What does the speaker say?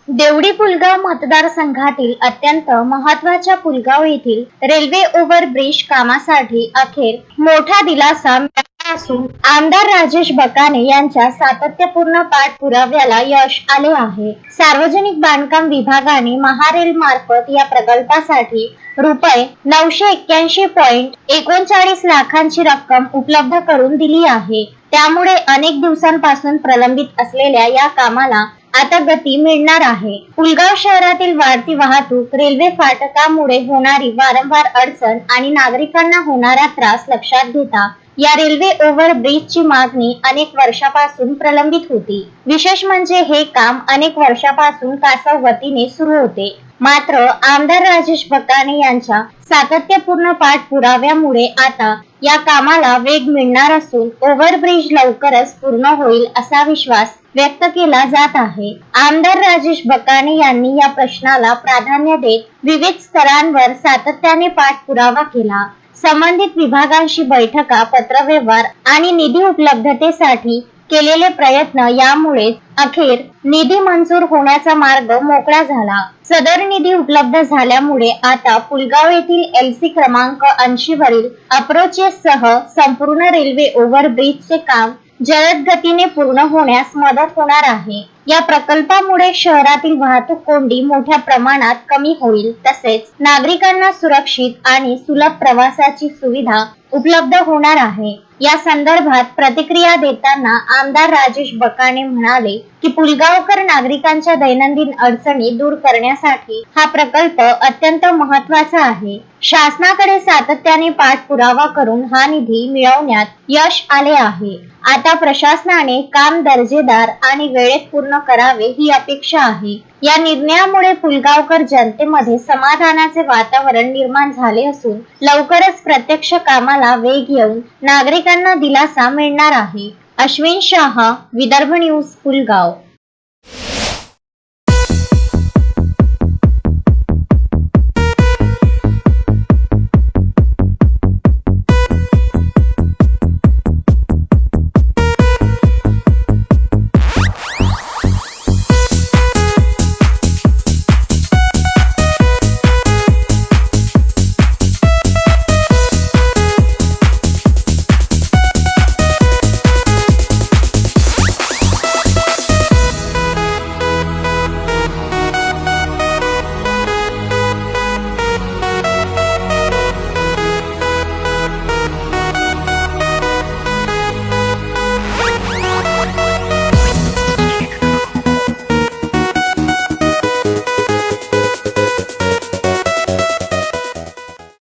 देवडी पुलगाव मतदारसंघातील अत्यंत महत्त्वाच्या पुलगाव येथील रेल्वे ओव्हरब्रिज कामासाठी अखेर मोठा दिलासा मिळाला असून आमदार राजेश बकाने यांच्या सातत्यपूर्ण पाठपुराव्याला यश आले आहे। सार्वजनिक बांधकाम विभागाने महारेल मार्फत या प्रकल्पासाठी रुपये 981.39 लाखांची रक्कम उपलब्ध करून दिली आहे। त्यामुळे अनेक दिवसांपासून प्रलंबित असलेल्या या कामाला आता गती मिळणार आहे। पुलगाव शहरातील वाढती वाहतूक, रेल्वे फाटकामुळे होणारी वारंवार अडचण आणि नागरिकांना होणारा त्रास लक्षात घेता या रेल्वे ओव्हरब्रिजची मागणी अनेक वर्षापासून प्रलंबित होती। विशेष म्हणजे हे काम अनेक वर्षापासून कासव गतीने सुरू होते। मात्र आमदार राजेश बकाने यांच्या सातत्यपूर्ण पाठपुराव्यामुळे आता या कामाला वेग मिळणार असून ओव्हरब्रिज लवकरच पूर्ण होईल असा विश्वास व्यक्त केला जात आहे। आमदार राजेश बकाने यांनी या प्रश्नाला प्राधान्य देत विविध स्तरांवर सातत्याने पाठपुरावा केला। संबंधित विभागांशी बैठका, पत्रव्यवहार आणि निधी उपलब्धतेसाठी केलेले प्रयत्न यामुळे अखेर निधी मंजूर होण्याचा मार्ग मोकळा झाला। सदर निधी उपलब्ध झाल्यामुळे आता पुलगाव येथील LC क्रमांक 80 वरील अप्रोचेससह संपूर्ण रेल्वे ओव्हरब्रिजचे काम जलद गतीने पूर्ण होण्यास मदत होणार आहे। या प्रकल्पामुळे शहरातील वाहतूक कोंडी मोठ्या प्रमाणात कमी होईल, तसेच नागरिकांना सुरक्षित आणि सुलभ प्रवासाची सुविधा उपलब्ध होणार आहे। या संदर्भात प्रतिक्रिया देताना आमदार राजेश बकाने म्हणाले की पुलगावकर नागरिकांच्या दैनंदिन अडचणी दूर करण्यासाठी हा प्रकल्प अत्यंत महत्त्वाचा आहे। शासनाकडे सातत्याने पाठपुरावा करून हा निधी मिळवण्यात यश आले आहे। आता प्रशासनाने काम दर्जेदार आणि वेळेत पूर्ण करावे ही अपेक्षा आहे। या निर्णयामुळे पुलगावकर जनतेमध्ये समाधानाचे वातावरण निर्माण झाले असून लवकरच प्रत्यक्ष कामाला वेग येऊन नागरिकांना दिलासा मिळणार आहे। अश्विन शाह, विदर्भ न्यूज, पुलगाव।